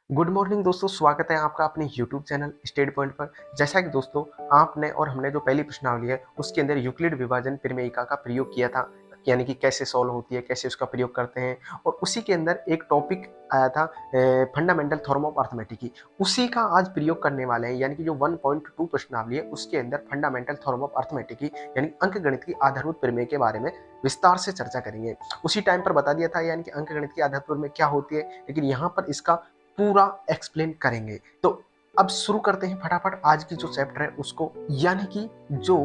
Good morning दोस्तों, स्वागत है आपका अपने यूट्यूब चैनल स्टडी पॉइंट पर। जैसा कि दोस्तों आपने और हमने जो पहली प्रश्नावली है उसके अंदर यूक्लिड विभाजन प्रमेयिका का प्रयोग किया था, यानी कि कैसे सॉल्व होती है, कैसे उसका प्रयोग करते हैं। और उसी के अंदर एक टॉपिक आया था फंडामेंटल थ्योरम ऑफ अर्थमेटिक की। उसी का आज प्रयोग करने वाले हैं, यानी कि जो 1.2 प्रश्नावली है उसके अंदर फंडामेंटल थ्योरम ऑफ अर्थमेटिक की यानी अंकगणित की आधारभूत प्रमेय के बारे में विस्तार से चर्चा करेंगे। उसी टाइम पर बता दिया था यानी कि अंकगणित की आधारभूत प्रमेय क्या होती है, लेकिन यहाँ पर इसका पूरा एक्सप्लेन करेंगे। तो अब शुरू करते हैं फटाफट आज की जो चैप्टर है उसको, यानी कि जो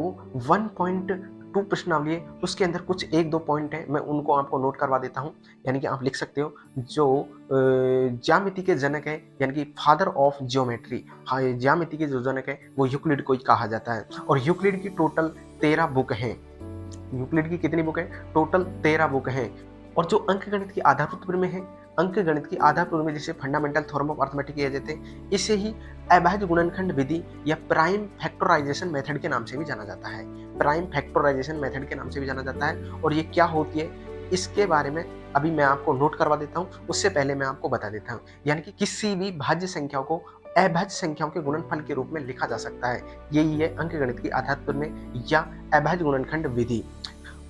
1.2 प्रश्नावली है उसके अंदर कुछ एक दो पॉइंट है, मैं उनको आपको नोट करवा देता हूं। यानी कि आप लिख सकते हो जो ज्यामिति के जनक है, यानी कि फादर ऑफ जियोमेट्री, ज्यामिति के जो जनक है वो यूक्लिड को ही कहा जाता है। और यूक्लिड की टोटल 13 बुक हैं। यूक्लिड की कितनी बुक है? टोटल 13 बुक हैं। और जो अंकगणित की आधारभूत प्रमेय है, अंकगणित की आधारभूत प्रमेय जिसे फंडामेंटल थ्योरम ऑफ अर्थमेटिक किया जाते हैं, इसे ही अभाज्य गुणनखंड विधि या प्राइम फैक्टराइजेशन मेथड के नाम से भी जाना जाता है। प्राइम फैक्टराइजेशन मेथड के नाम से भी जाना जाता है। और ये क्या होती है इसके बारे में अभी मैं आपको नोट करवा देता हूँ, उससे पहले मैं आपको बता देता हूँ। यानी कि किसी भी भाज्य संख्याओं को अभाज्य संख्याओं के गुणनफल के रूप में लिखा जा सकता है। यही है अंकगणित की आधारभूत प्रमेय या अभाज्य गुणनखंड विधि।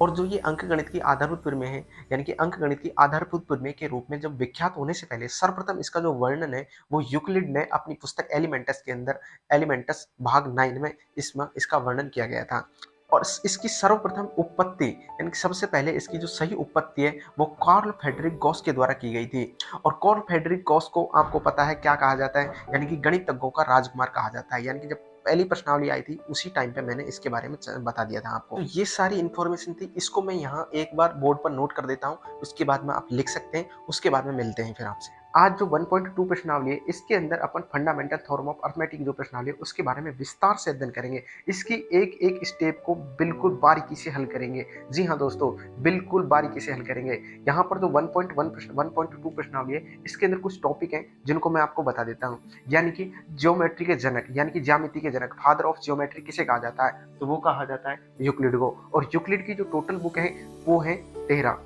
और जो ये अंकगणित की आधारभूत प्रमेय है, यानी कि अंकगणित की आधारभूत प्रमेय के रूप में जब विख्यात होने से पहले सर्वप्रथम इसका जो वर्णन है वो यूक्लिड ने अपनी पुस्तक एलिमेंटस के अंदर, एलिमेंटस भाग 9 में इसमें इसका वर्णन किया गया था। और इसकी सर्वप्रथम उत्पत्ति, यानी कि सबसे पहले इसकी जो सही उत्पत्ति है वो कार्ल फ्रेडरिक गॉस के द्वारा की गई थी। और कार्ल फ्रेडरिक गॉस को आपको पता है क्या कहा जाता है, यानी कि गणितज्ञों का राजकुमार कहा जाता है। यानी कि जब पहली प्रश्नावली आई थी उसी टाइम पे मैंने इसके बारे में बता दिया था आपको। तो ये सारी इन्फॉर्मेशन थी, इसको मैं यहाँ एक बार बोर्ड पर नोट कर देता हूँ, उसके बाद में आप लिख सकते हैं, उसके बाद में मिलते हैं फिर आपसे। आज जो 1.2 प्रश्नावली है इसके अंदर अपन फंडामेंटल थ्योरम ऑफ अर्थमेटिक जो प्रश्नावली है उसके बारे में विस्तार से अध्ययन करेंगे। इसकी एक एक स्टेप को बिल्कुल बारीकी से हल करेंगे। जी हाँ दोस्तों, बिल्कुल बारीकी से हल करेंगे। यहाँ पर जो 1.2 प्रश्नावली है इसके अंदर कुछ टॉपिक हैं जिनको मैं आपको बता देता हूँ। यानी कि ज्योमेट्री के जनक, यानी कि ज्यामिति के जनक, फादर ऑफ ज्योमेट्री किसे कहा जाता है? तो वो कहा जाता है यूक्लिड को। और यूक्लिड की जो टोटल बुक है वो है 13।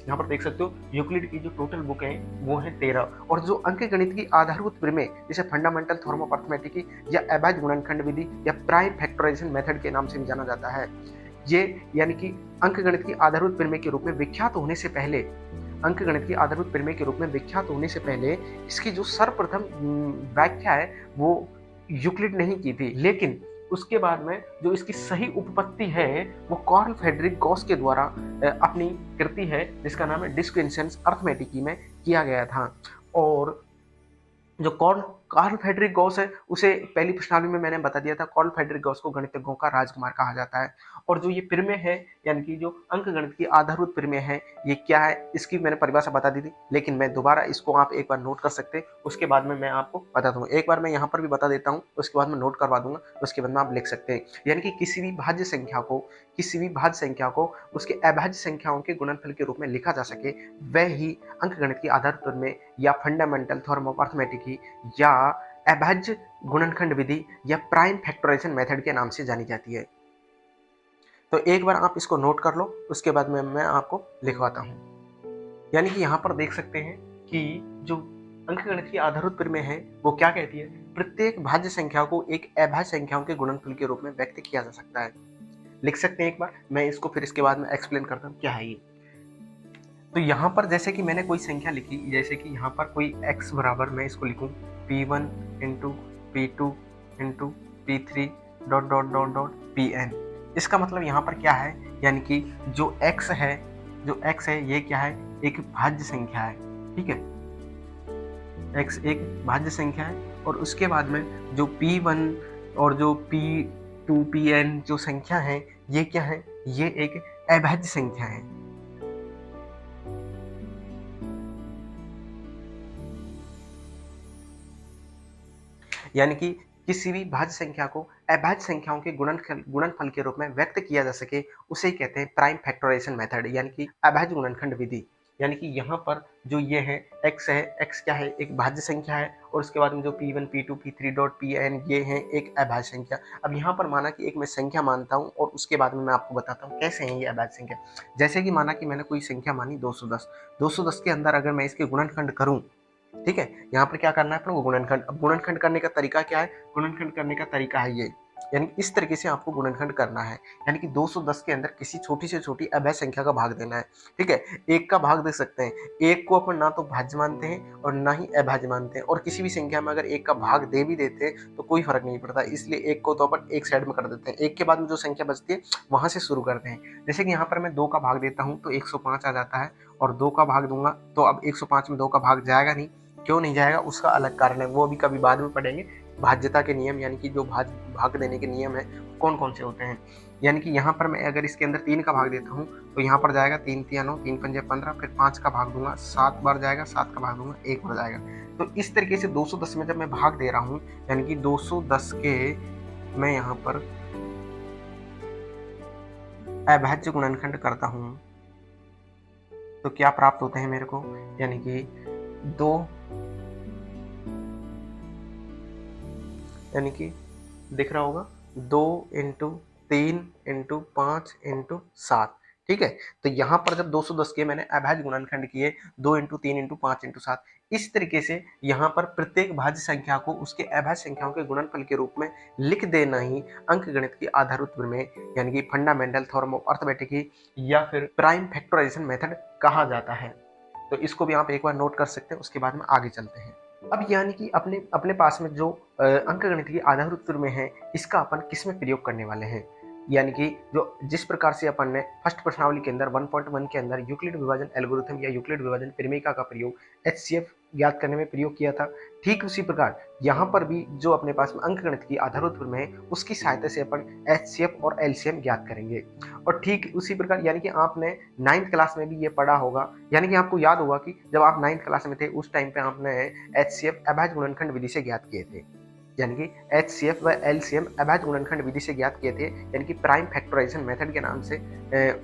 यहाँ पर देख सकते हो यूक्लिड की जो टोटल बुक है वो है 13। और जो अंकगणित की आधारभूत प्रमेय जिसे फंडामेंटल थ्योरम ऑफ अर्थमेटिक या अभाज्य गुणनखंड विधि या प्राइम फैक्टराइजेशन मेथड के नाम से भी जाना जाता है, ये यानी कि अंकगणित की आधारभूत प्रमेय के रूप में विख्यात होने से पहले, अंकगणित की आधारभूत प्रमेय के रूप में विख्यात होने से पहले इसकी जो सर्वप्रथम व्याख्या है वो यूक्लिड ने ही की थी। लेकिन उसके बाद में जो इसकी सही उपपत्ति है वो कार्ल फ्रेडरिक गॉस के द्वारा अपनी कृति है जिसका नाम है डिस्क्रिप्शंस अर्थमेटिकी में किया गया था। और जो कार्ल फ्रेडरिक गॉस है उसे पहली प्रश्नावली में मैंने बता दिया था, कार्ल फ्रेडरिक गॉस को गणितज्ञों का राजकुमार कहा जाता है। और जो ये प्रमेय है, यानी कि जो अंकगणित की आधारभूत प्रमेय है, ये क्या है इसकी मैंने परिभाषा बता दी थी, लेकिन मैं दोबारा इसको आप एक बार नोट कर सकते हैं, उसके बाद में मैं आपको बता दूंगा। एक बार मैं यहाँ पर भी बता देता हूँ, उसके बाद में नोट करवा दूंगा, उसके बाद में आप लिख सकते हैं। यानी कि किसी भी भाज्य संख्या को उसके अभाज्य संख्याओं के गुणनफल के रूप में लिखा जा सके, वह ही अंकगणित की आधारभूत प्रमेय या फंडामेंटल थ्योरम ऑफ अर्थमेटिक या अभाज्य गुणनखंड विधि या प्राइम फैक्टराइजेशन मेथड के नाम से जानी जाती है। तो एक बार आप इसको नोट कर लो, उसके बाद में मैं आपको लिखवाता हूं। यानी कि यहां पर देख सकते हैं कि जो अंकगणित की आधारभूत प्रमेय है वो क्या कहती है, प्रत्येक भाज्य संख्या को एक अभाज्य संख्याओं के गुणनफल के रूप में व्यक्त किया जा सकता है। लिख सकते हैं एक बार, मैं इसको फिर इसके बाद में एक्सप्लेन करता हूँ क्या है ये। तो यहाँ पर जैसे कि मैंने कोई संख्या लिखी, जैसे कि यहाँ पर कोई x बराबर मैं इसको लिखूँ p1 into p2 into p3 dot dot dot dot pn। इसका मतलब यहाँ पर क्या है, यानी कि जो x है ये क्या है, एक भाज्य संख्या है। ठीक है, x एक भाज्य संख्या है। और उसके बाद में जो p1 और जो p2 pn जो संख्या है ये क्या है, ये एक अभाज्य संख्या है। यानी कि किसी भी भाज्य संख्या को अभाज्य संख्याओं के गुणनफल के रूप में व्यक्त किया जा सके, उसे कहते हैं प्राइम फैक्टराइजेशन मेथड, यानी कि अभाज्य गुणनखंड विधि। यानी कि यहाँ पर जो ये है x है, x क्या है, एक भाज्य संख्या है। और उसके बाद में जो p1 p2 p3 dot pn ये है एक अभाज्य संख्या। अब यहाँ पर माना कि एक मैं संख्या मानता हूँ और उसके बाद में मैं आपको बताता हूँ कैसे है ये अभाज्य संख्या। जैसे कि माना कि मैंने कोई संख्या मानी 210 के अंदर अगर मैं इसके गुणनखंड करूँ ठीक है, यहाँ पर क्या करना है अपन को गुणनखंड। अब गुणनखंड करने का तरीका क्या है? गुणनखंड करने का तरीका है ये, यानी इस तरीके से आपको गुणनखंड करना है, यानी कि 210 के अंदर किसी छोटी से छोटी अभेद संख्या का भाग देना है। ठीक है, एक का भाग दे सकते हैं, एक को अपन ना तो भाज्य मानते हैं और ना ही अभाज्य मानते हैं, और किसी भी संख्या में अगर एक का भाग दे भी देते हैं तो कोई फर्क नहीं पड़ता, इसलिए एक को तो अपन एक साइड में कर देते हैं, एक के बाद में जो संख्या बचती है वहां से शुरू करते हैं। जैसे कि यहाँ पर मैं 2 का भाग देता हूँ तो 105 आ जाता है, और 2 का भाग दूंगा तो अब 105 में 2 का भाग जाएगा नहीं। क्यों नहीं जाएगा? उसका अलग कारण है, वो अभी कभी बाद में पढ़ेंगे। भाज्यता के नियम, यानी कि जो भाग देने के नियम है कौन कौन से होते हैं। यानी कि यहाँ पर मैं अगर इसके अंदर 3 का भाग देता हूँ तो यहाँ पर जाएगा 3 तिया 9, 3 पंजे 15, फिर 5 का भाग दूंगा 7 बार जाएगा, 7 का भाग दूंगा 1 बार जाएगा। तो इस तरीके से 210 में जब मैं भाग दे रहा हूँ, यानी कि 210 के मैं यहाँ पर अभाज्य गुणनखंड करता हूँ तो क्या प्राप्त होते हैं मेरे को? यानी कि 2, यानी कि दिख रहा होगा 2 इंटू 3 इंटू 5 इंटू 7। ठीक है, तो यहाँ पर जब 210 के मैंने अभाज्य गुणनखंड किए 2 इंटू 3 इंटू 5 इंटू 7, इस तरीके से यहाँ पर प्रत्येक भाज्य संख्या को उसके अभाज्य संख्याओं के गुणनफल के रूप में लिख देना ही अंकगणित की आधारभूत प्रमेय, यानी कि फंडामेंटल थ्योरम ऑफ अरिथमेटिक या फिर प्राइम फैक्टराइजेशन मेथड कहा जाता है। तो इसको भी आप एक बार नोट कर सकते हैं, उसके बाद में आगे चलते हैं। अब यानी कि अपने अपने पास में जो अंकगणित की आधारभूत प्रमेय है, इसका अपन किस में प्रयोग करने वाले हैं? यानी कि जो जिस प्रकार से अपन ने फर्स्ट प्रश्नावली के अंदर 1.1 के अंदर यूक्लिड विभाजन एल्गोरिथम या यूक्लिड विभाजन प्रमेयिका का प्रयोग HCF ज्ञात करने में प्रयोग किया था, ठीक उसी प्रकार यहाँ पर भी जो अपने पास में अंकगणित की आधारभूत प्रमेय है उसकी सहायता से अपन HCF और LCM ज्ञात करेंगे। और ठीक उसी प्रकार यानी कि आपने 9th क्लास में भी ये पढ़ा होगा, यानी कि आपको याद होगा कि जब आप 9th क्लास में थे उस टाइम पे आपने HCF अभाज्य गुणनखंड विधि से ज्ञात किए थे, यानी कि HCF व LCM अभाज्य गुणनखंड विधि से ज्ञात किए थे, यानी कि प्राइम फैक्टराइजेशन मेथड के नाम से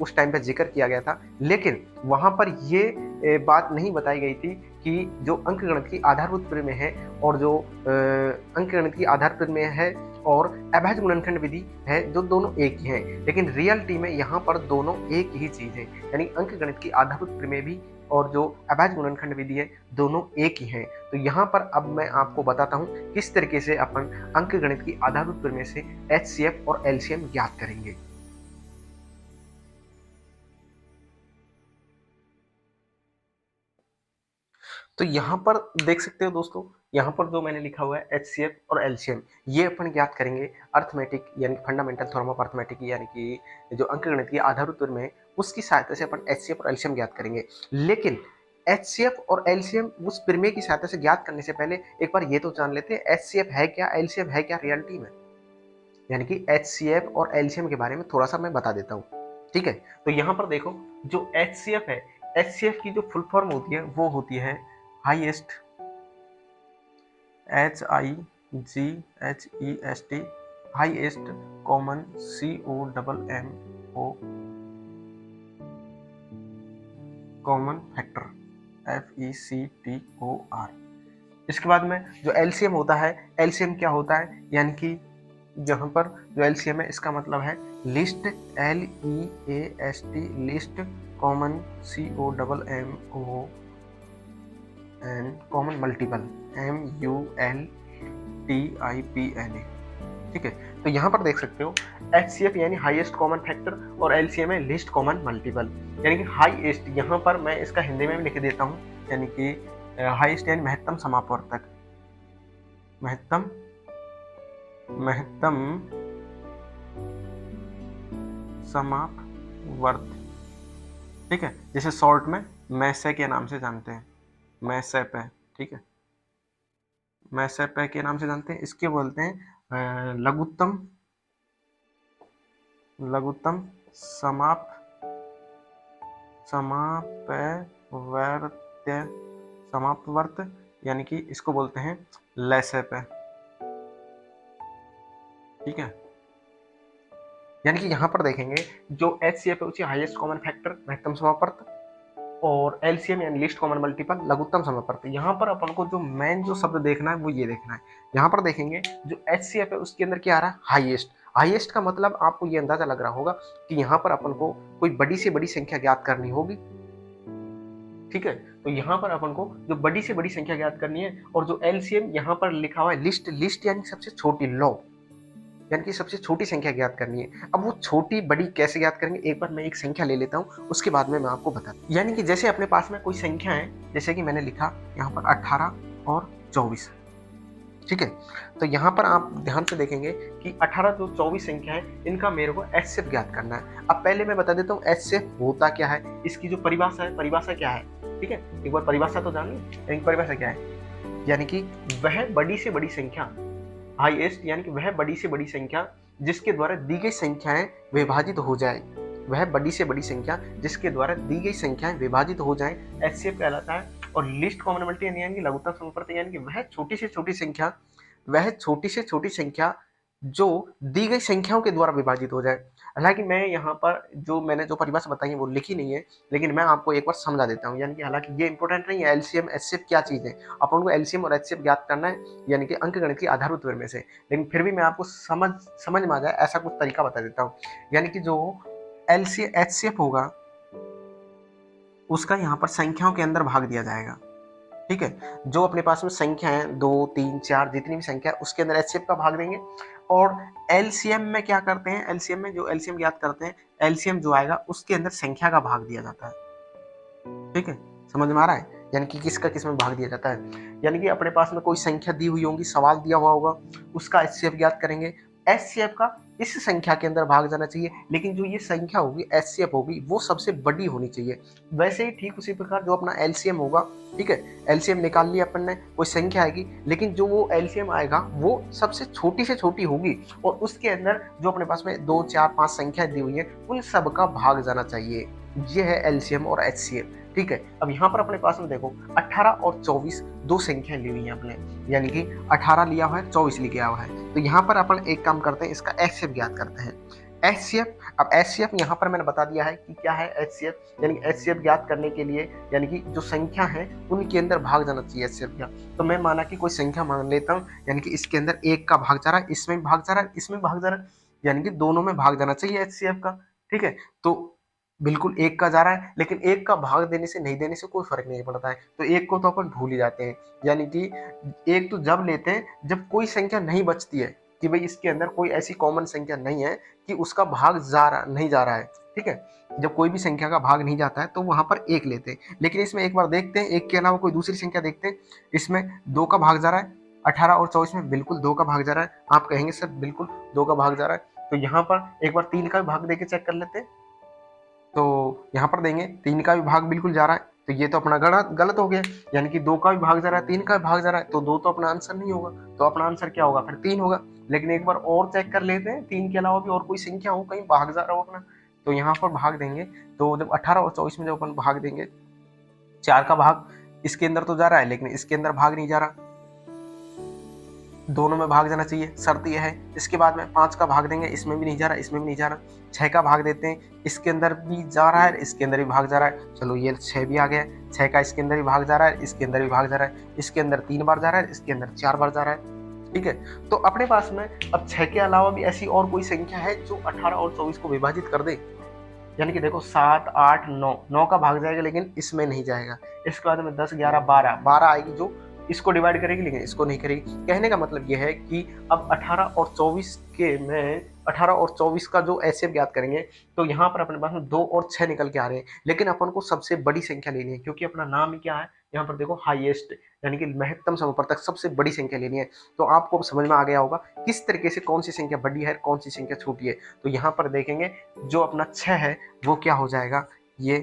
उस टाइम पे जिक्र किया गया था। लेकिन वहां पर ये बात नहीं बताई गई थी कि जो अंकगणित की आधारभूत प्रमेय है और जो अंकगणित की आधार प्रमेय है और अभाज्य गुणनखंड विधि है, जो दोनों एक ही हैं, लेकिन रियलिटी में यहाँ पर दोनों एक ही चीज है, यानी अंकगणित की आधारभूत प्रमेय भी और जो अभाज्य गुणनखंड विधि है दोनों एक ही हैं। तो यहाँ पर अब मैं आपको बताता हूँ किस तरीके से अपन अंकगणित की आधारभूत प्रमेय से HCF और LCM ज्ञात करेंगे। तो यहाँ पर देख सकते हो दोस्तों, यहाँ पर जो मैंने लिखा हुआ है HCF और LCM, ये अपन ज्ञात करेंगे अर्थमेटिक यानी फंडामेंटल थ्योरम ऑफ अर्थमेटिक, यानी कि जो अंकगणित की आधारभूत प्रमेय है उसकी सहायता से अपन HCF और LCM ज्ञात करेंगे। लेकिन HCF और LCM उस प्रमेय की सहायता से ज्ञात करने से पहले एक बार ये तो जान लेते हैं HCF है क्या, LCM है क्या रियलिटी में। यानी कि HCF और LCM के बारे में थोड़ा सा मैं बता देता हूँ। ठीक है, तो यहाँ पर देखो जो HCF है, HCF की जो फुल फॉर्म होती है वो होती है highest, HIGHEST, highest common COMMO common factor FECTOR। इसके बाद में जो LCM होता है, LCM क्या होता है, यानी कि यहाँ पर जो LCM है इसका मतलब है list, LEAST, list common COMMO and common multiple MULTIPLA। ठीक है, तो यहाँ पर देख सकते हो HCF यानी हाईएस्ट कॉमन फैक्टर और LCM है लिस्ट कॉमन मल्टीपल, यानी कि हाईएस्ट यहाँ पर मैं इसका हिंदी में भी लिख देता हूँ, यानी कि हाईएस्ट यानी महत्तम समापवर्तक, महत्तम समापवर्त। ठीक है, जिसे शॉर्ट में मैसे के नाम से जानते हैं, मैसेप है। ठीक है, मैसेप के नाम से जानते हैं, इसके बोलते हैं लघुत्तम समापवर्त, यानी कि इसको बोलते हैं लेसेप। ठीक है, यानी कि यहाँ पर देखेंगे जो HCF है उसी हाईएस्ट कॉमन फैक्टर महत्तम समापवर्त और LCM यानी लिस्ट कॉमन मल्टीपल लघुत्तम समापवर्त। यहाँ पर अपन को जो मेन जो शब्द देखना है वो ये देखना है। यहाँ पर देखेंगे जो HCF है उसके अंदर क्या आ रहा है, हाईएस्ट। हाईएस्ट का मतलब आपको ये अंदाजा लग रहा होगा कि यहाँ पर अपन को कोई बड़ी से बड़ी संख्या ज्ञात करनी होगी। ठीक है, तो यहाँ पर अपन को जो बड़ी से बड़ी संख्या ज्ञात करनी है, और जो एलसीएम यहाँ पर लिखा हुआ है लिस्ट, लिस्ट यानी सबसे छोटी, लॉ यानी कि सबसे छोटी संख्या ज्ञात करनी है। अब वो छोटी बड़ी कैसे ज्ञात करेंगे, एक बार मैं एक संख्या ले लेता हूँ, उसके बाद में मैं आपको बताता हूँ। यानी कि जैसे अपने पास में कोई संख्या है, जैसे कि मैंने लिखा यहाँ पर 18 और 24, ठीक है। तो यहाँ पर आप ध्यान से देखेंगे कि 18 जो 24 संख्या है, इनका मेरे को एचसीएफ ज्ञात करना है। अब पहले मैं बता देता हूँ एचसीएफ होता क्या है, इसकी जो परिभाषा है, परिभाषा क्या है, ठीक है। एक बार परिभाषा तो जान लो, परिभाषा क्या है, यानी कि वह बड़ी से बड़ी संख्या, हाईएस्ट यानी कि वह बड़ी से बड़ी संख्या जिसके द्वारा दी गई संख्याएं विभाजित हो जाए, वह बड़ी से बड़ी संख्या जिसके द्वारा दी गई संख्याएं विभाजित हो जाएं, एचसीएफ कहलाता है। और लीस्ट कॉमन मल्टीपल यानी कि लघुत्तम समानुपाती, यानी कि वह छोटी से छोटी संख्या, वह छोटी से छोटी संख्या जो दी गई संख्याओं के द्वारा विभाजित हो जाए। हालांकि मैं यहाँ पर जो मैंने जो परिभाषा बताई है वो लिखी नहीं है, लेकिन मैं आपको एक बार समझा देता हूँ। यानी कि हालांकि ये इंपॉर्टेंट नहीं है एलसीएम एचसीएफ क्या चीज़ है, अपन को एलसीएम और एचसीएफ ज्ञात करना है, यानी कि अंकगणित की आधारभूत विवरण में से, लेकिन फिर भी मैं आपको समझ में आ जाए ऐसा कुछ तरीका बता देता हूँ। यानी कि जो एचसीएफ होगा उसका यहाँ पर संख्याओं के अंदर भाग दिया जाएगा, ठीक है। जो अपने पास में संख्या है 2 3 4 जितनी भी संख्या है उसके अंदर एचसीएफ का भाग देंगे। और एलसीएम में क्या करते हैं, एलसीएम में जो एलसीएम ज्ञात करते हैं, एलसीएम जो आएगा उसके अंदर संख्या का भाग दिया जाता है, ठीक है। समझ में आ रहा है, यानी कि किसका किस में भाग दिया जाता है। यानी कि अपने पास में कोई संख्या दी हुई होगी, सवाल दिया हुआ होगा, उसका एचसीएफ ज्ञात करेंगे। एचसीएफ का इस संख्या के अंदर भाग जाना चाहिए, लेकिन जो ये संख्या होगी एचसीएफ होगी वो सबसे बड़ी होनी चाहिए। वैसे ही ठीक उसी प्रकार जो अपना एलसीएम होगा, ठीक है, एलसीएम निकाल लिया अपन ने, कोई संख्या आएगी, लेकिन जो वो एलसीएम आएगा वो सबसे छोटी से छोटी होगी, और उसके अंदर जो अपने पास में 2 4 5 संख्याएं दी हुई है उन सब का भाग जाना चाहिए। ये है एलसीएम और एचसीएफ, ठीक है। अब यहाँ पर अपने पास में देखो 18 और 24 दो संख्याएं ली हुई हैं अपने, यानी कि 18 लिया हुआ है, 24 लिखा हुआ है। तो यहाँ पर अपन एक काम करते हैं, इसका एचसीएफ ज्ञात करते हैं। एचसीएफ, अब एचसीएफ यहाँ पर मैंने बता दिया है कि क्या है एचसीएफ, यानी कि एचसीएफ ज्ञात करने के लिए, यानी कि जो संख्या है उनके अंदर भाग जाना चाहिए एचसीएफ का। तो मैं माना कि कोई संख्या मान लेता हूँ, यानी कि इसके अंदर 1 का भाग जा रहा है, इसमें भी भाग जा रहा है, इसमें भाग जा रहा है, यानी कि दोनों में भाग जाना चाहिए एचसीएफ का, ठीक है। तो बिल्कुल 1 का जा रहा है, लेकिन 1 का भाग देने से नहीं देने से कोई फर्क नहीं पड़ता है, तो 1 को तो अपन भूल ही जाते हैं। यानी कि 1 तो जब लेते हैं जब कोई संख्या नहीं बचती है, कि भाई इसके अंदर कोई ऐसी कॉमन संख्या नहीं है कि उसका भाग नहीं जा रहा है, ठीक है। जब कोई भी संख्या का भाग नहीं जाता है तो वहां पर 1 लेते हैं। लेकिन इसमें एक बार देखते हैं, 1 के अलावा कोई दूसरी संख्या देखते हैं, इसमें 2 का भाग जा रहा है, 18 और 24 में बिल्कुल 2 का भाग जा रहा है। आप कहेंगे सर बिल्कुल 2 का भाग जा रहा है, तो यहाँ पर एक बार 3 का भाग देके चेक कर लेते हैं। तो यहाँ पर देंगे 3 का भी भाग बिल्कुल जा रहा है, तो ये तो अपना गलत हो गया, यानी कि 2 का भी भाग जा रहा है, 3 का भी भाग जा रहा है, तो 2 तो अपना आंसर नहीं होगा, तो अपना आंसर क्या होगा, फिर 3 होगा। लेकिन एक बार और चेक कर लेते हैं, 3 के अलावा भी और कोई संख्या हो कहीं भाग जा रहा हो अपना, तो यहाँ पर भाग देंगे। तो जब 18 और 24 में जब अपन भाग देंगे, 4 का भाग इसके अंदर तो जा रहा है, लेकिन इसके अंदर भाग नहीं जा रहा, दोनों में भाग जाना चाहिए, शर्त यह है। इसके बाद में 5 का भाग देंगे, इसमें भी नहीं जा रहा, इसमें भी नहीं जा रहा। 6 का भाग देते हैं, इसके अंदर भी जा रहा है, इसके अंदर भी भाग जा रहा है, चलो ये 6 भी आ गया। 6 का इसके अंदर भी भाग जा रहा है, इसके अंदर भी भाग जा रहा है, इसके अंदर 3 बार जा रहा है, इसके अंदर 4 बार जा रहा है, ठीक है। तो अपने पास में अब 6 के अलावा भी ऐसी और कोई संख्या है जो 18 और 24 को विभाजित कर दे, यानी कि देखो 7 8 9 का भाग जाएगा, लेकिन इसमें नहीं जाएगा। इसके बाद में 10 11 12 आएगी जो इसको डिवाइड करेगी, लेकिन इसको नहीं करेगी। कहने का मतलब यह है कि अब 18 और 24 के में 18 और 24 का जो एचसीएफ ज्ञात करेंगे, तो यहाँ पर अपने पास में 2 और 6 निकल के आ रहे हैं, लेकिन अपन को सबसे बड़ी संख्या लेनी है, क्योंकि अपना नाम ही क्या है, यहाँ पर देखो हाईएस्ट, यानी कि महत्तम समानुपातक सबसे बड़ी संख्या लेनी है। तो आपको समझ में आ गया होगा किस तरीके से कौन सी संख्या बड़ी है, कौन सी संख्या छोटी है। तो यहाँ पर देखेंगे जो अपना 6 है वो क्या हो जाएगा, ये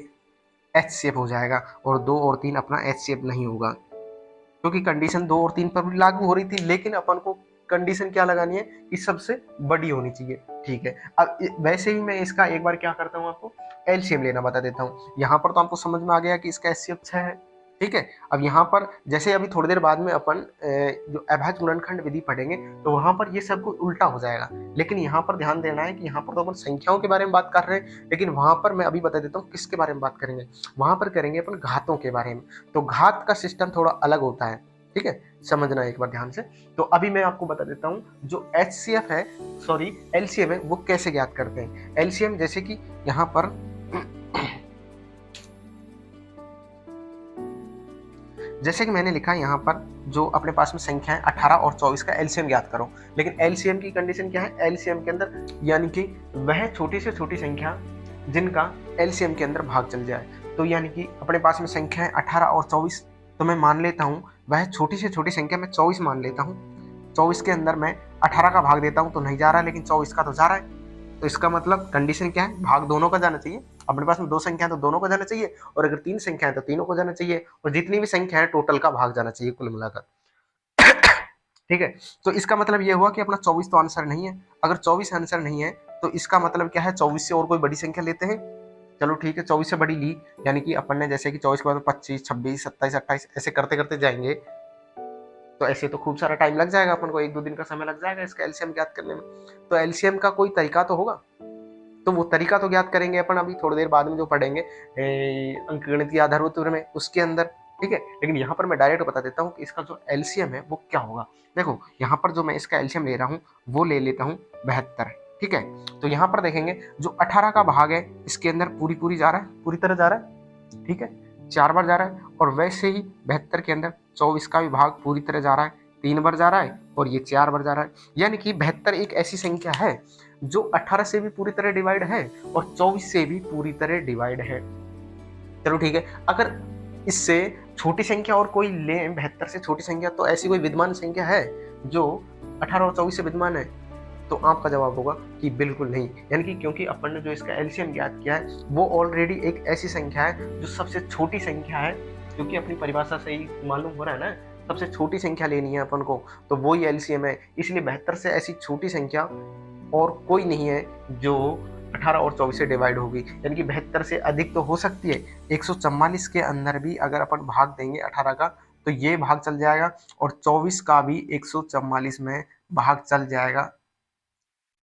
एचसीएफ हो जाएगा, और 2 और 3 अपना एचसीएफ नहीं होगा, क्योंकि कंडीशन 2 और 3 पर भी लागू हो रही थी, लेकिन अपन को कंडीशन क्या लगानी है कि सबसे बड़ी होनी चाहिए, ठीक है। अब वैसे ही मैं इसका एक बार क्या करता हूँ, आपको एलसीएम लेना बता देता हूँ। यहाँ पर तो आपको समझ में आ गया कि इसका एचसीएफ 6 है, ठीक है। अब यहाँ पर जैसे अभी थोड़ी देर बाद में अपन जो अभाज्य गुणनखंड विधि पढ़ेंगे, तो वहां पर ये सब कुछ उल्टा हो जाएगा। लेकिन यहाँ पर ध्यान देना है कि यहाँ पर तो अपन संख्याओं के बारे में बात कर रहे हैं, लेकिन वहां पर मैं अभी बता देता हूँ किसके बारे में बात करेंगे, वहां पर करेंगे अपन घातों के बारे में। तो घात का सिस्टम थोड़ा अलग होता है, ठीक है, समझना एक बार ध्यान से। तो अभी मैं आपको बता देता हूँ जो एचसीएफ है, सॉरी एलसीएम है, वो कैसे ज्ञात करते हैं। एलसीएम जैसे कि यहाँ पर जैसे कि मैंने लिखा है यहाँ पर जो अपने पास में संख्या है 18 और 24 का एलसीएम ज्ञात करो, लेकिन एलसीएम की कंडीशन क्या है, एलसीएम के अंदर यानी कि वह छोटी से छोटी संख्या जिनका एलसीएम के अंदर भाग चल जाए। तो यानी कि अपने पास में संख्या है 18 और 24, तो मैं मान लेता हूँ वह छोटी से छोटी संख्या मैं 24 मान लेता हूँ। 24 के अंदर मैं 18 का भाग देता हूँ तो नहीं जा रहा है, लेकिन 24 का तो जा रहा है। तो इसका मतलब कंडीशन क्या है, भाग दोनों का जाना चाहिए। अपने पास में 2 संख्या है तो दोनों को जाना चाहिए, और अगर 3 संख्या है तो तीनों को जाना चाहिए, और जितनी भी संख्या है टोटल का भाग जाना चाहिए कुल मिलाकर। ठीक है, तो इसका मतलब ये हुआ कि अपना 24 तो आंसर नहीं है। अगर 24 आंसर नहीं है तो इसका मतलब क्या है, 24 से और कोई बड़ी संख्या लेते हैं। चलो ठीक है, 24 से बड़ी ली, यानी कि अपन ने जैसे कि 24 के बाद 25, 26, 27, 28 ऐसे करते करते जाएंगे, तो ऐसे तो खूब सारा टाइम लग जाएगा, अपन को 1-2 दिन का समय लग जाएगा इसका एलसीएम ज्ञात करने में। तो एलसीएम का कोई तरीका तो होगा, तो वो तरीका तो ज्ञात करेंगे अपन अभी थोड़ी देर बाद में जो पढ़ेंगे अंकगणितीय आधारभूत प्रमेय उसके अंदर। ठीक है, लेकिन यहाँ पर मैं डायरेक्ट बता देता हूँ कि इसका जो एलसीएम है वो क्या होगा। देखो यहाँ पर जो मैं इसका एलसीएम ले रहा हूँ वो ले लेता हूँ 72। ठीक है, तो यहाँ पर देखेंगे जो 18 का भाग है इसके अंदर पूरी जा रहा है, पूरी तरह जा रहा है। ठीक है, 4 बार जा रहा है, और वैसे ही 72 के अंदर 24 का भी भाग पूरी तरह जा रहा है, 3 बार जा रहा है, और ये 4 बार जा रहा है। यानी कि 72 एक ऐसी संख्या है जो 18 से भी पूरी तरह डिवाइड है और 24 से भी पूरी तरह डिवाइड है। चलो ठीक है, अगर इससे छोटी संख्या और कोई ले, 72 से छोटी संख्या, तो ऐसी कोई विद्यमान संख्या है जो 18 और 24 से विद्यमान है, तो आपका जवाब होगा कि बिल्कुल नहीं। यानी कि क्योंकि अपन ने जो इसका एलसीएम ज्ञात किया है वो ऑलरेडी एक ऐसी संख्या है जो सबसे छोटी संख्या है, क्योंकि अपनी परिभाषा से ही मालूम हो रहा है ना, सबसे छोटी संख्या लेनी है अपन को, तो वो ही एलसीएम है। इसलिए 72 से ऐसी छोटी संख्या और कोई नहीं है जो 18 और 24 से डिवाइड होगी। यानी कि 72 से अधिक तो हो सकती है, 144 के अंदर भी अगर अपन भाग देंगे 18 का तो ये भाग चल जाएगा, और 24 का भी 144 में भाग चल जाएगा,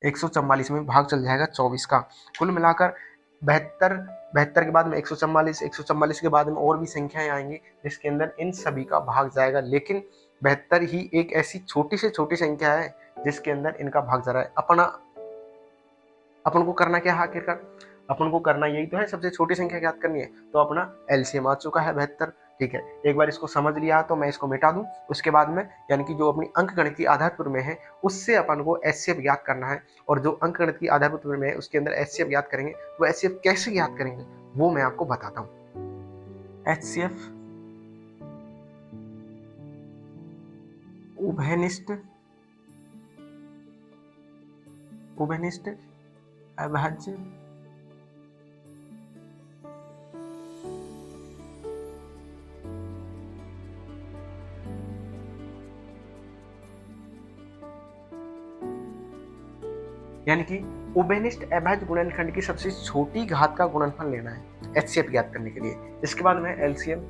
144 में भाग चल जाएगा 24 का। कुल मिलाकर 72 के बाद में 144 के बाद में और भी संख्याएं आएंगी जिसके अंदर इन सभी का भाग जाएगा, लेकिन 72 ही एक ऐसी छोटी से छोटी संख्या है जिसके अंदर इनका भाग जा रहा है। अपन को करना क्या है आखिरकार, अपन को करना यही तो है, सबसे छोटी संख्या ज्ञात करनी है, तो अपना एलसीएम आ चुका है 72। ठीक है, एक बार इसको समझ लिया तो मैं इसको मिटा दूं, उसके बाद में यानी कि जो अपनी अंकगणितीय आधारभूत प्रमेय है उससे अपन को एचसीएफ ज्ञात करना है, और जो अंकगणितीय आधारभूत प्रमेय है उसके अंदर एचसीएफ ज्ञात करेंगे। तो एचसीएफ कैसे ज्ञात करेंगे वो मैं आपको बताता हूँ। एचसीएफ उभयनिष्ठ अभाज्य यानी कि उभयनिष्ठ अभाज्य गुणनखंड की सबसे छोटी घात का गुणनफल लेना है एचसीएफ ज्ञात करने के लिए। इसके बाद में एलसीएम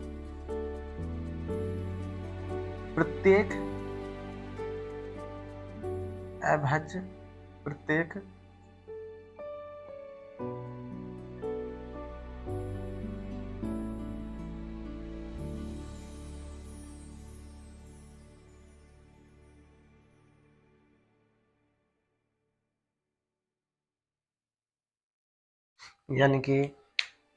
प्रत्येक अभाज्य प्रत्येक यानी कि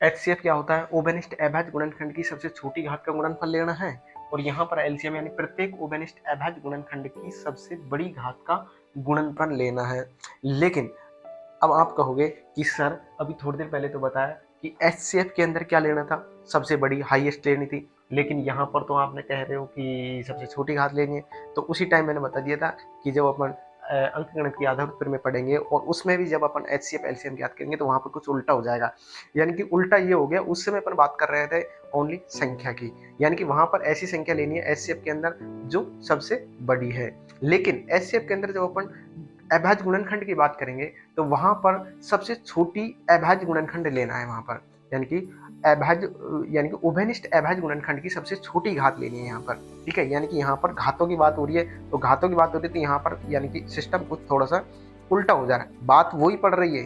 एचसीएफ क्या होता है, उभयनिष्ठ अभाज्य गुणनखंड की सबसे छोटी घात का गुणनफल लेना है, और यहाँ पर एलसीएम यानी प्रत्येक उभयनिष्ठ अभाज्य गुणनखंड की सबसे बड़ी घात का गुणनफल लेना है। लेकिन अब आप कहोगे कि सर अभी थोड़ी देर पहले तो बताया कि एचसीएफ के अंदर क्या लेना था, सबसे बड़ी हाईएस्ट लेनी थी, लेकिन यहाँ पर तो आपने कह रहे हो कि सबसे छोटी घात लेनी है। तो उसी टाइम मैंने बता दिया था कि जब अपन अंकगणित की आधारभूत प्रमेय पढ़ेंगे और उसमें भी जब अपन एचसीएफ एलसीएम ज्ञात करेंगे तो वहाँ पर कुछ उल्टा हो जाएगा। यानी कि उल्टा ये हो गया, उस समय अपन बात कर रहे थे ओनली संख्या की, यानी कि वहाँ पर ऐसी संख्या लेनी है एचसीएफ के अंदर जो सबसे बड़ी है, लेकिन एचसीएफ के अंदर जब अपन अभाज्य गुणनखंड की बात करेंगे तो वहां पर सबसे छोटी अभाज्य गुणनखंड लेना है वहां पर, यानी कि अभाज्य यानी कि उभयनिष्ठ अभाज्य गुणनखंड की सबसे छोटी घात लेनी है यहाँ पर। ठीक है, यानी कि यहाँ पर घातों की बात हो रही है, तो घातों की बात हो रही है तो यहाँ पर यानी कि सिस्टम कुछ थोड़ा सा उल्टा हो जा रहा है, बात वही पड़ रही है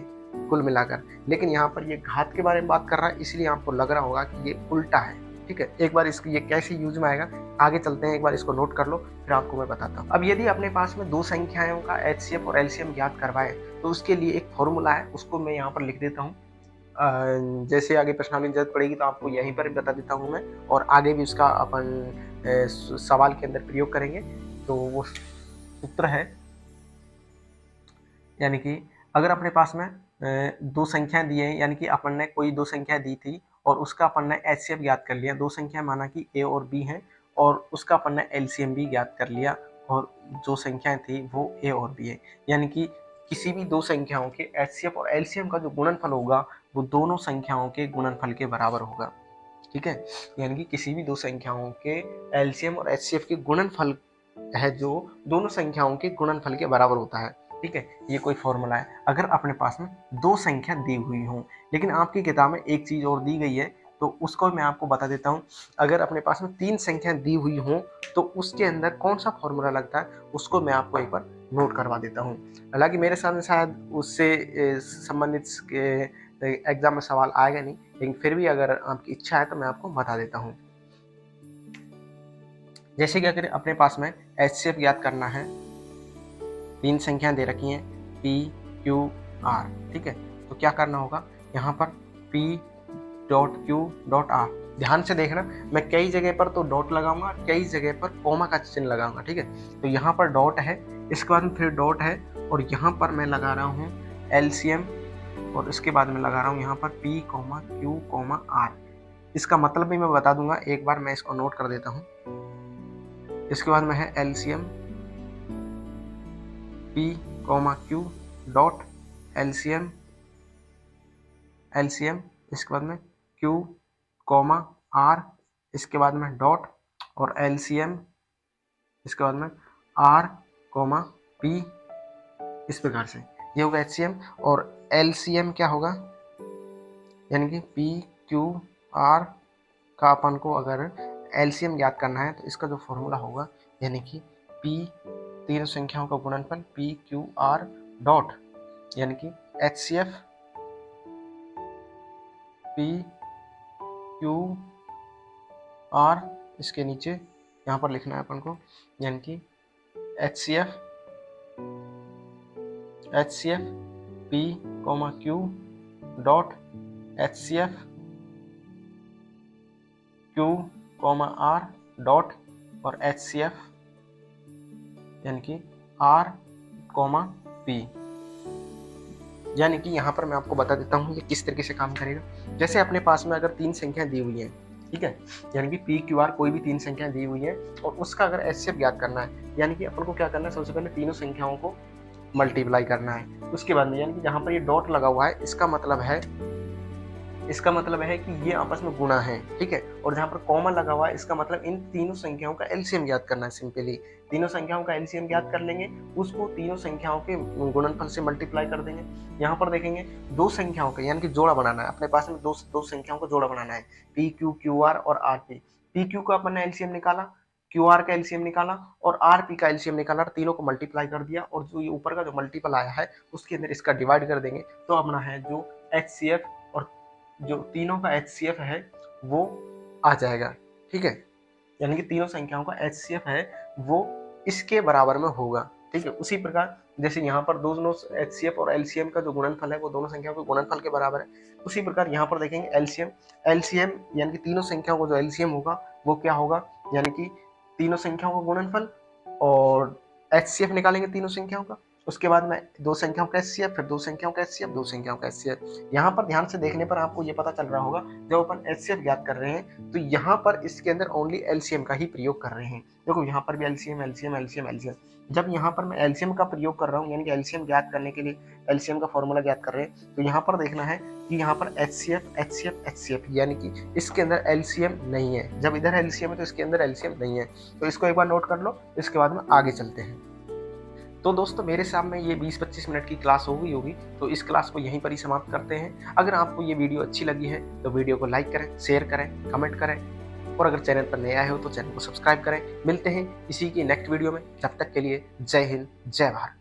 कुल मिलाकर, लेकिन यहाँ पर ये घात के बारे में बात कर रहा है, इसलिए आपको लग रहा होगा कि ये उल्टा है। ठीक है, एक बार इसकी ये कैसे यूज में आएगा आगे चलते हैं, एक बार इसको नोट कर लो फिर आपको मैं बताता हूँ। अब यदि अपने पास में दो संख्याओं का एचसीएफ और एलसीएम ज्ञात करवाए तो उसके लिए एक फॉर्मूला है, उसको मैं यहाँ पर लिख देता हूँ। जैसे आगे प्रश्नावली की जरूरत पड़ेगी तो आपको यहीं पर बता देता हूँ मैं, और आगे भी उसका अपन सवाल के अंदर प्रयोग करेंगे। तो वो सूत्र है, यानी कि अगर अपने पास में दो संख्या दी है, यानी कि अपन ने कोई दो संख्या दी थी और उसका अपन ने एचसीएफ ज्ञात कर लिया। दो संख्या माना कि ए और बी है और उसका अपन ने एलसीएम भी ज्ञात कर लिया और जो संख्याएं थी वो ए और बी है। यानी कि किसी भी दो संख्याओं के एचसीएफ और एलसीएम का जो गुणनफल होगा वो दोनों संख्याओं के गुणनफल के बराबर होगा। ठीक है, यानी कि किसी भी दो संख्याओं के एलसीएम और एचसीएफ के गुणनफल है जो दोनों संख्याओं के गुणनफल के बराबर होता है। ठीक है, ये कोई फॉर्मूला है। अगर अपने पास में दो संख्या दी हुई हो, लेकिन आपकी किताब में एक चीज और दी गई है तो उसको मैं आपको बता देता हूँ। अगर अपने पास में तीन संख्या दी हुई हो तो उसके अंदर कौन सा फॉर्मूला लगता है उसको मैं आपको एक बार नोट करवा देता हूँ। हालांकि मेरे सामने शायद उससे संबंधित एग्जाम में सवाल आएगा नहीं, लेकिन फिर भी अगर आपकी इच्छा है तो मैं आपको बता देता हूँ। जैसे कि अगर अपने पास में एचसीएफ ज्ञात करना है, तीन संख्या दे रखी हैं P, Q, R। ठीक है, तो क्या करना होगा, यहाँ पर P dot Q dot R। ध्यान से देखना, मैं कई जगह पर तो डॉट लगाऊंगा, कई जगह पर कोमा का चिन्ह लगाऊंगा। ठीक है, तो यहाँ पर डॉट है, इसके बाद में फिर डॉट है और यहाँ पर मैं लगा रहा हूँ एलसीएम और इसके बाद में लगा रहा हूँ यहाँ पर P, Q, R। इसका मतलब भी मैं बता दूंगा, एक बार मैं इसको नोट कर देता हूँ। इसके बाद में है LCM P, Q dot LCM, इसके बाद में Q, R, इसके बाद में डॉट और एलसीएम, इसके बाद में R, P। इस प्रकार से ये होगा एचसीएम। और एलसीएम क्या होगा, यानी कि P, Q, R का अपन को अगर एलसीएम ज्ञात करना है तो इसका जो फॉर्मूला होगा, यानी कि P तीन संख्याओं का गुणनफल P, Q, R डॉट, यानी कि HCF P, Q, R, इसके नीचे यहाँ पर लिखना है अपन को, यानी कि HCF P, Q dot HCF Q, R dot और HCF यानी कि R, P। यानी कि यहाँ पर मैं आपको बता देता हूँ ये किस तरीके से काम करेगा। जैसे अपने पास में अगर तीन संख्या दी हुई है, ठीक है, यानी कि P, Q, R कोई भी तीन संख्या दी हुई है और उसका अगर HCF ज्ञात करना है, यानी कि अपन को क्या करना है, सबसे पहले तीनों संख्याओं को मल्टीप्लाई करना है। उसके बाद में यानी कि जहाँ पर ये डॉट लगा हुआ है इसका मतलब है कि ये आपस में गुणा है। ठीक है, और जहाँ पर कॉमा लगा हुआ है इसका मतलब इन तीनों संख्याओं का एलसीएम ज्ञात करना है। सिंपली तीनों संख्याओं का एलसीएम ज्ञात कर लेंगे, उसको तीनों संख्याओं के गुणनफल से मल्टीप्लाई कर देंगे। यहाँ पर देखेंगे दो संख्याओं का यानी कि जोड़ा बनाना है। अपने पास में दो संख्याओं का जोड़ा बनाना है, पी क्यू, क्यू आर और आर पी। पी क्यू का अपन ने एलसीएम निकाला, क्यू आर का एलसीएम निकाला और आर पी का एलसीएम निकाला, तीनों को मल्टीप्लाई कर दिया और जो ये ऊपर का जो मल्टीपल आया है उसके अंदर इसका डिवाइड कर देंगे तो अपना है जो HCF और जो तीनों का HCF है वो आ जाएगा। ठीक है, यानी कि तीनों संख्याओं का HCF है वो इसके बराबर में होगा। ठीक है, उसी प्रकार जैसे यहाँ पर दोनों HCF और LCM का जो गुणनफल है वो दोनों संख्याओं के गुणनफल के बराबर है, उसी प्रकार यहाँ पर देखेंगे LCM यानी कि तीनों संख्याओं का जो LCM होगा वो क्या होगा, यानी कि तीनों संख्याओं का गुणनफल और HCF निकालेंगे तीनों संख्याओं का, उसके बाद में दो संख्याओं का HCF, फिर दो संख्याओं का HCF, दो संख्याओं का HCF। यहाँ पर ध्यान से देखने पर आपको ये पता चल रहा होगा जब अपन HCF ज्ञात कर रहे हैं तो यहाँ पर इसके अंदर ओनली LCM का ही प्रयोग कर रहे हैं। देखो यहाँ पर भी LCM। जब यहाँ पर मैं LCM का प्रयोग कर रहा हूँ यानी कि LCM ज्ञात करने के लिए LCM का फॉर्मूला ज्ञात कर रहे हैं तो यहाँ पर देखना है कि यहाँ पर HCF यानी कि इसके अंदर LCM नहीं है। जब इधर LCM है तो इसके अंदर LCM नहीं है, तो इसको एक बार नोट कर लो, इसके बाद में आगे चलते हैं। तो दोस्तों मेरे सामने ये 20-25 मिनट की क्लास हो गई होगी, तो इस क्लास को यहीं पर ही समाप्त करते हैं। अगर आपको ये वीडियो अच्छी लगी है तो वीडियो को लाइक करें, शेयर करें, कमेंट करें और अगर चैनल पर नए आए हो तो चैनल को सब्सक्राइब करें। मिलते हैं इसी की नेक्स्ट वीडियो में, तब तक के लिए जय हिंद, जय भारत।